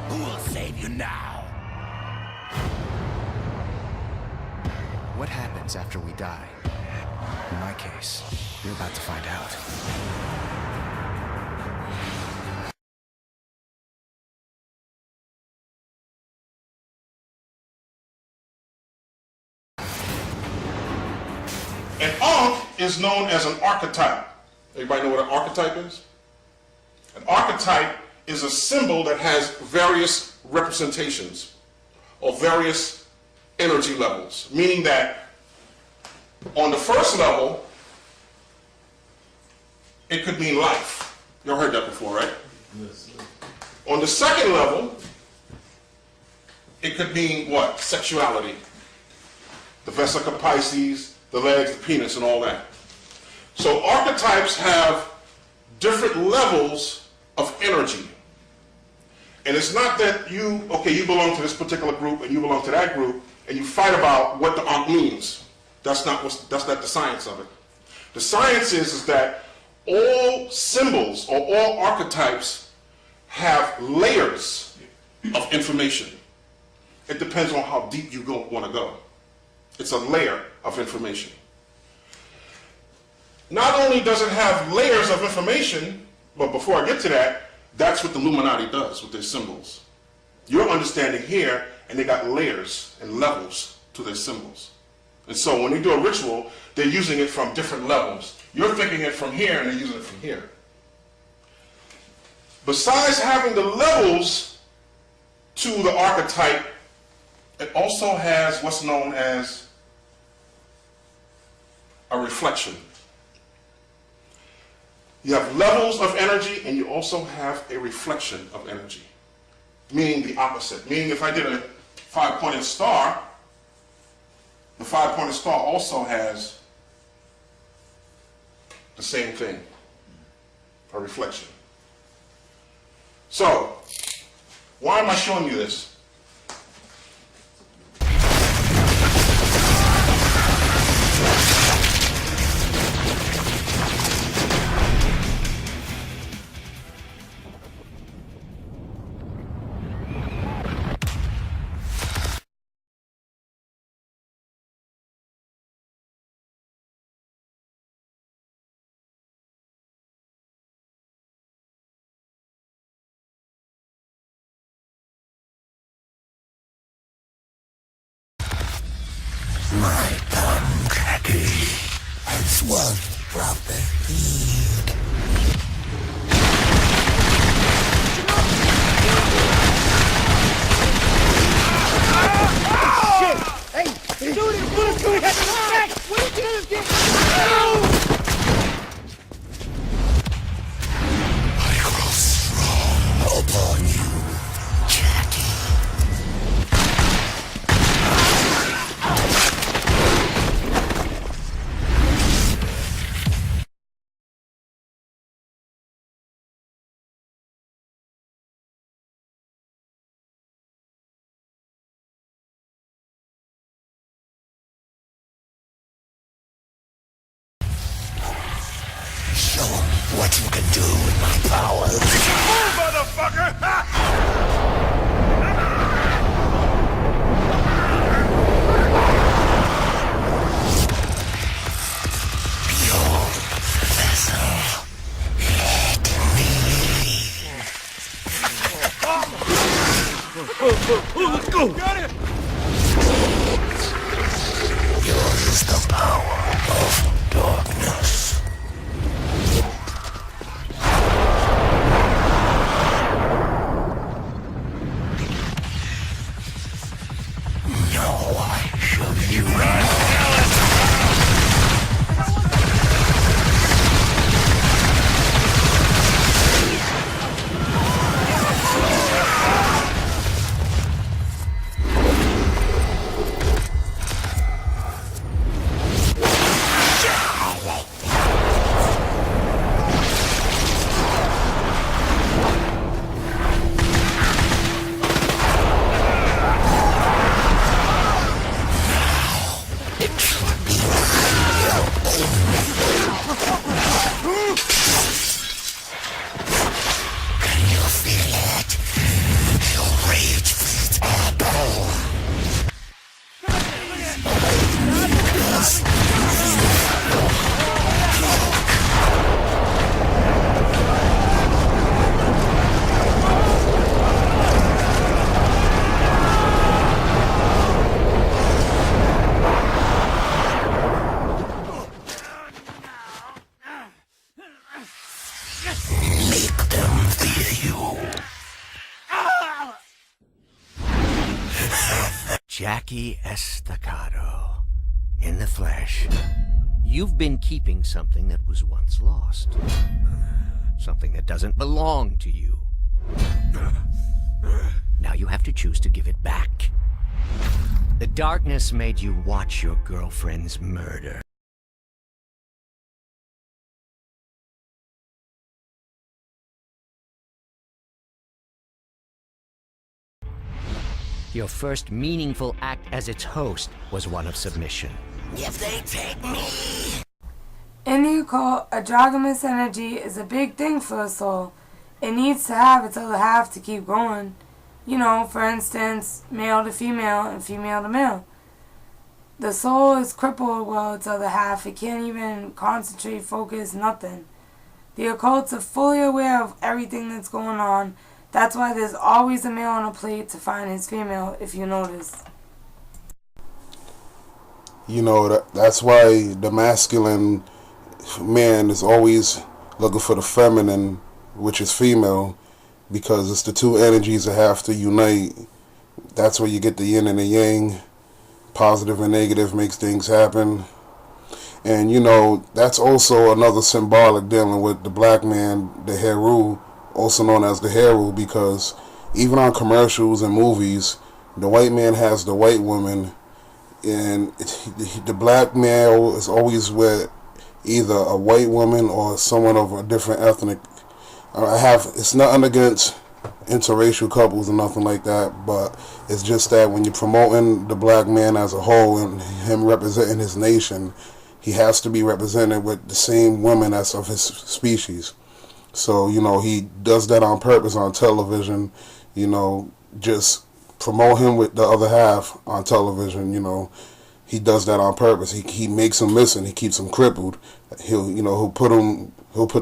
Who will save you now? What happens after we die? In my case, you're about to find out. An ankh is known as an archetype. Everybody know what an archetype is? An archetype is a symbol that has various representations or various energy levels, meaning that on the first level, it could mean life. You all heard that before, right? Yes. On the second level, it could mean what? Sexuality. The Vesica Pisces, the legs, the penis, and all that. So archetypes have different levels of energy. And it's not that you belong to this particular group and you belong to that group and you fight about what the ankh means. That's not the science of it. The science is that all symbols or all archetypes have layers of information. It depends on how deep you want to go. It's a layer of information. Not only does it have layers of information, but before I get to that, that's what the Illuminati does with their symbols. You're understanding here, and they got layers and levels to their symbols. And so when they do a ritual, they're using it from different levels. You're thinking it from here, and they're using it from here. Besides having the levels to the archetype, it also has what's known as a reflection. You have levels of energy and you also have a reflection of energy, meaning the opposite. Meaning if I did a five-pointed star, the five-pointed star also has the same thing, a reflection. So, why am I showing you this? My pancake has once brought the heat. Shit! Hey! Dude, what is going on? What are you doing? I grow strong upon you, Jackie. Show 'em what you can do with my powers. Oh, motherfucker! Pure vessel. Let me. Let's go! Got it! Yours is the power of darkness. Now I show you. Jackie Estacado, in the flesh. You've been keeping something that was once lost. Something that doesn't belong to you. Now you have to choose to give it back. The darkness made you watch your girlfriend's murder. Your first meaningful act as its host was one of submission. If they take me... In the occult, androgynous energy is a big thing for a soul. It needs to have its other half to keep going. You know, for instance, male to female and female to male. The soul is crippled while its other half, it can't even concentrate, focus, nothing. The occults are fully aware of everything that's going on. That's why there's always a male on a plate to find his female, if you notice. You know, that's why the masculine man is always looking for the feminine, which is female, because it's the two energies that have to unite. That's where you get the yin and the yang. Positive and negative makes things happen. And you know, that's also another symbolic dealing with the black man, the Heru, also known as the Heru, because even on commercials and movies, the white man has the white woman, and the black male is always with either a white woman or someone of a different ethnic. It's nothing against interracial couples or nothing like that, but it's just that when you're promoting the black man as a whole and him representing his nation, he has to be represented with the same women as of his species. So, you know, he does that on purpose on television, you know, just promote him with the other half on television, you know. He does that on purpose. He makes him missing. He keeps him crippled. He'll put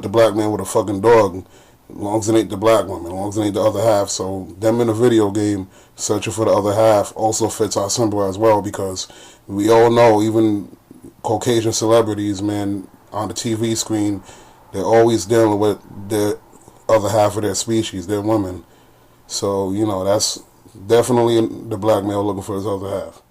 the black man with a fucking dog, as long as it ain't the black woman, as long as it ain't the other half. So them in the video game searching for the other half also fits our symbol as well, because we all know, even Caucasian celebrities, man, on the TV screen, they're always dealing with the other half of their species, their women. So, you know, that's definitely the black male looking for his other half.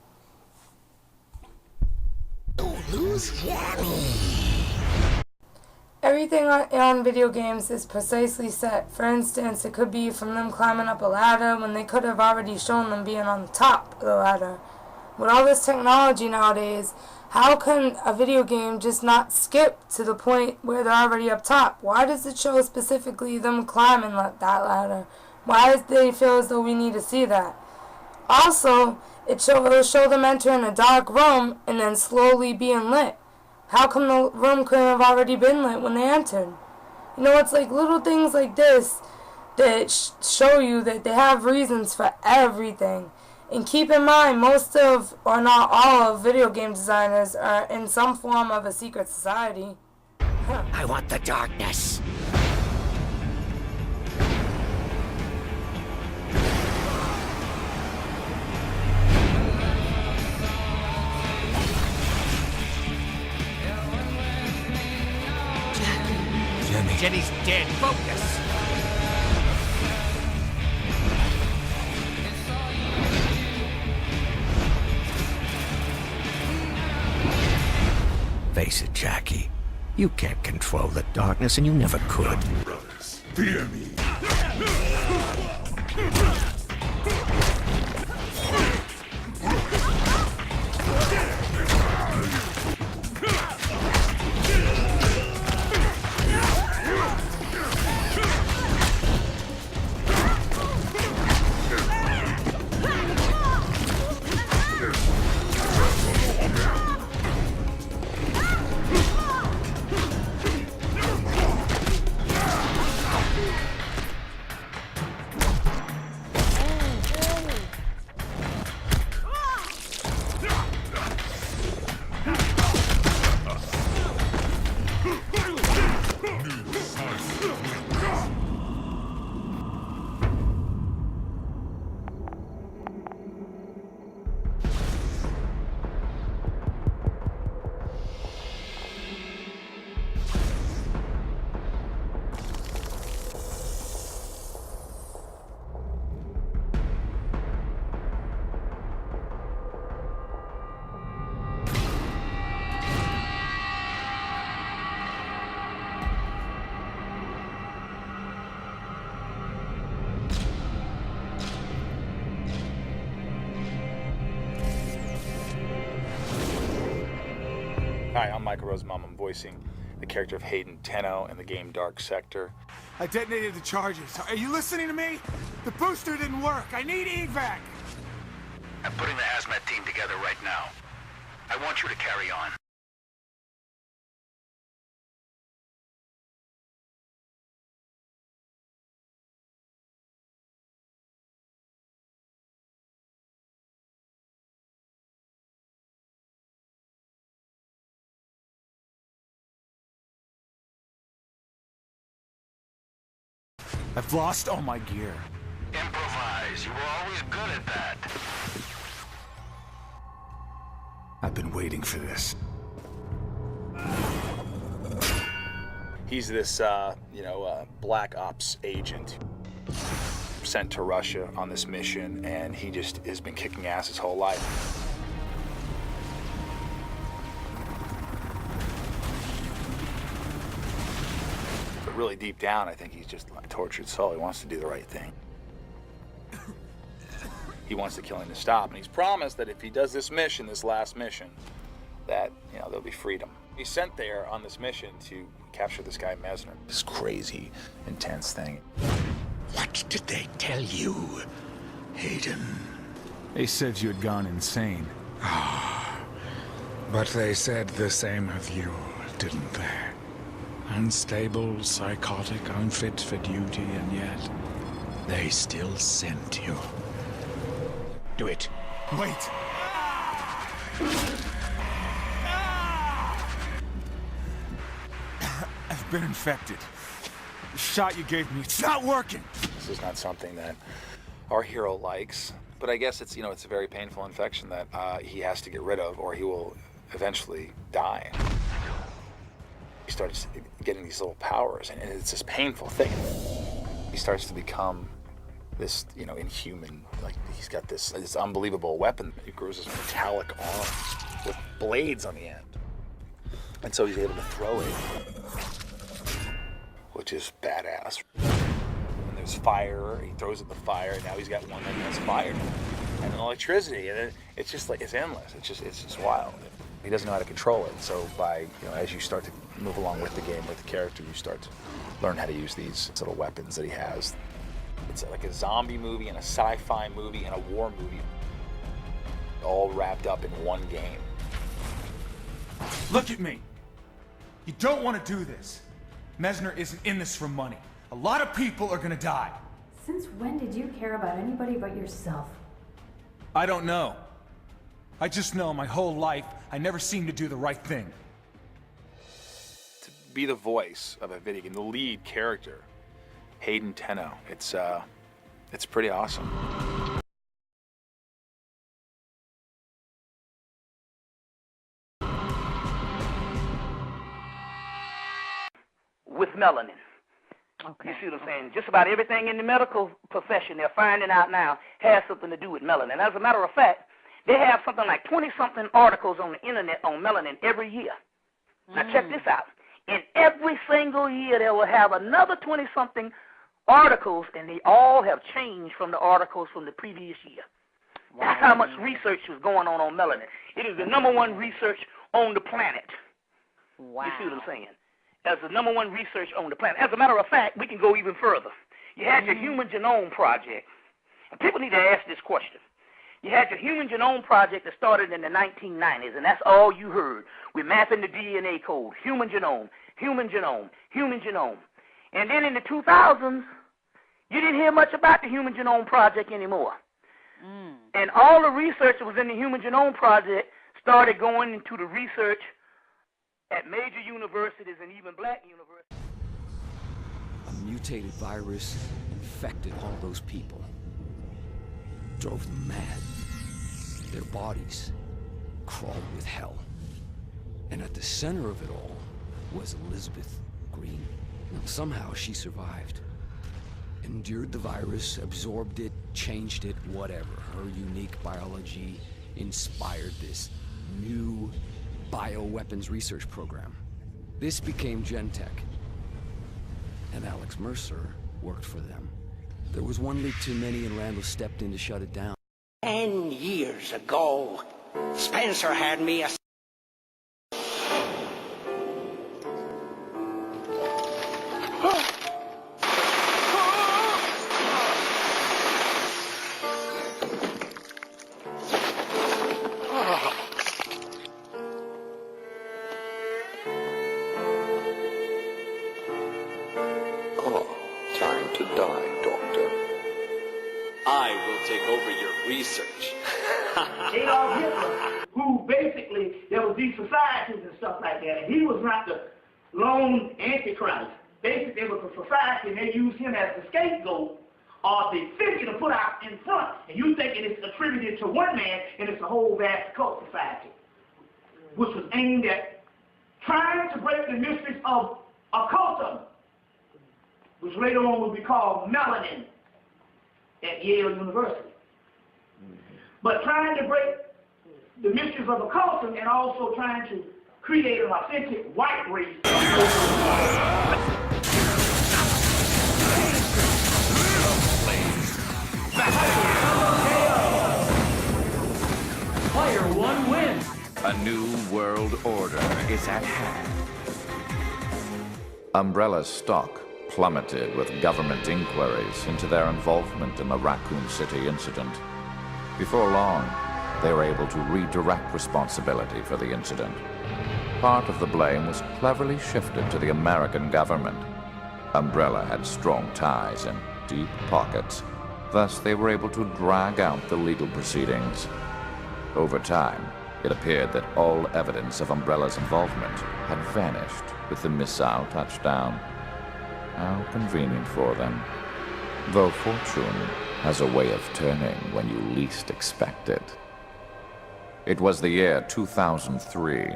Everything on video games is precisely set. For instance, it could be from them climbing up a ladder when they could have already shown them being on the top of the ladder. With all this technology nowadays, how can a video game just not skip to the point where they're already up top? Why does it show specifically them climbing that ladder? Why do they feel as though we need to see that? Also, it'll show them entering a dark room and then slowly being lit. How come the room couldn't have already been lit when they entered? You know, it's like little things like this that show you that they have reasons for everything. And keep in mind, most of, or not all of, video game designers are in some form of a secret society. I want the darkness. Jenny's dead. Focus. Face it, Jackie. You can't control the darkness, and you never could. Brothers, fear me. Hi, I'm Michael Rosenbaum. I'm voicing the character of Hayden Tenno in the game Dark Sector. I detonated the charges. Are you listening to me? The booster didn't work. I need evac. I'm putting the hazmat team together right now. I want you to carry on. I've lost all my gear. Improvise. You were always good at that. I've been waiting for this. He's this, black ops agent sent to Russia on this mission, and he just has been kicking ass his whole life. But really deep down, I think he's just a tortured soul. He wants to do the right thing. He wants the killing to stop, and he's promised that if he does this mission, this last mission, that, there'll be freedom. He's sent there on this mission to capture this guy Melanin. This crazy, intense thing. What did they tell you, Hayden? They said you had gone insane. But they said the same of you, didn't they? Unstable, psychotic, unfit for duty, and yet they still sent you. Do it. Wait. I've been infected. The shot you gave me, it's not working. This is not something that our hero likes, but I guess it's, it's a very painful infection that he has to get rid of, or he will eventually die. He starts getting these little powers, and it's this painful thing. He starts to become this, inhuman, like he's got this unbelievable weapon. He grows this metallic arms with blades on the end. And so he's able to throw it, which is badass. And there's fire, he throws at the fire, and now he's got one that has fire. And electricity, and it's just like, it's endless. It's just wild. He doesn't know how to control it. So by, as you start to move along with the game, with the character, you start to learn how to use these little weapons that he has. It's like a zombie movie and a sci-fi movie and a war movie, all wrapped up in one game. Look at me. You don't want to do this. Messner isn't in this for money. A lot of people are gonna die. Since when did you care about anybody but yourself? I don't know. I just know my whole life I never seemed to do the right thing. To be the voice of a video game, the lead character, Hayden Tenno, it's pretty awesome. With melanin. Okay. You see what I'm saying? Just about everything in the medical profession they're finding out now has something to do with melanin. As a matter of fact, they have something like 20-something articles on the internet on melanin every year. Now check this out. In every single year they will have another 20-something articles, and they all have changed from the articles from the previous year. Wow. That's how much research is going on melanin. It is the #1 research on the planet. Wow. You see what I'm saying? As the #1 research on the planet. As a matter of fact, we can go even further. You had your Human Genome Project. And people need to ask this question. You had your Human Genome Project that started in the 1990s, and that's all you heard. We're mapping the DNA code. Human genome, human genome, human genome. And then in the 2000s, you didn't hear much about the Human Genome Project anymore. And all the research that was in the Human Genome Project started going into the research at major universities and even black universities. A mutated virus infected all those people. Drove them mad. Their bodies crawled with hell. And at the center of it all was Elizabeth Green. Somehow she survived. Endured the virus, absorbed it, changed it, whatever. Her unique biology inspired this new bioweapons research program. This became Gentech. And Alex Mercer worked for them. There was one leak too many and Randall stepped in to shut it down. 10 years ago, Spencer had me a... I will take over your research. Adolf Hitler, who basically, there was these societies and stuff like that, and he was not the lone antichrist. Basically, there was a society, and they used him as the scapegoat or the figure to put out in front. And you thinking it's attributed to one man, and it's a whole vast cult society, which was aimed at trying to break the mysteries of occultism, which later on would be called Melanin at Yale University. But trying to break the mysteries of occultism and also trying to create an authentic white race. Player one wins. A new world order is at hand. Umbrella's stock plummeted with government inquiries into their involvement in the Raccoon City incident. Before long, they were able to redirect responsibility for the incident. Part of the blame was cleverly shifted to the American government. Umbrella had strong ties and deep pockets. Thus, they were able to drag out the legal proceedings. Over time, it appeared that all evidence of Umbrella's involvement had vanished with the missile touchdown. How convenient for them. Though fortune has a way of turning when you least expect it. It was the year 2003.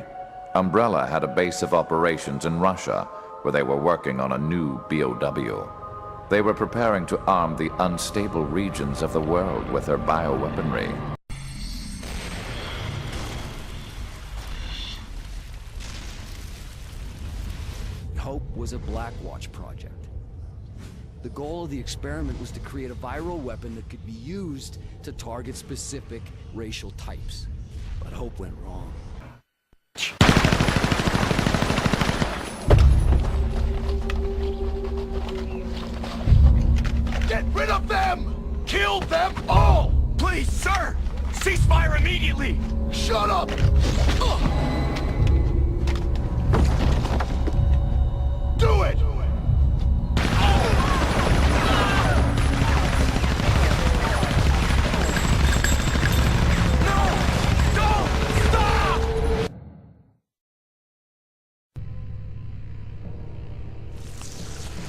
Umbrella had a base of operations in Russia, where they were working on a new BOW. They were preparing to arm the unstable regions of the world with their bioweaponry. Hope was a Blackwatch project. The goal of the experiment was to create a viral weapon that could be used to target specific racial types. But Hope went wrong. Get rid of them! Kill them all! Please, sir! Ceasefire immediately! Shut up! Do it!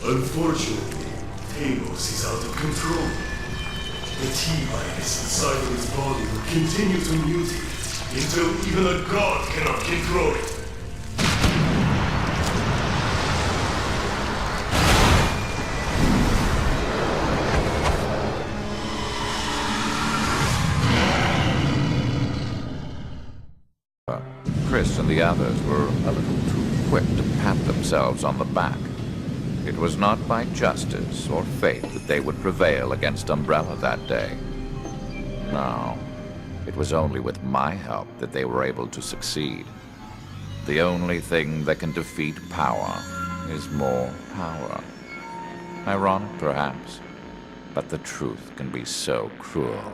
Unfortunately, Talos is out of control. The T-virus inside of his body will continue to mutate until even a god cannot control it. Chris and the others were a little too quick to pat themselves on the back. It was not by justice or fate that they would prevail against Umbrella that day. No, it was only with my help that they were able to succeed. The only thing that can defeat power is more power. Ironic, perhaps, but the truth can be so cruel.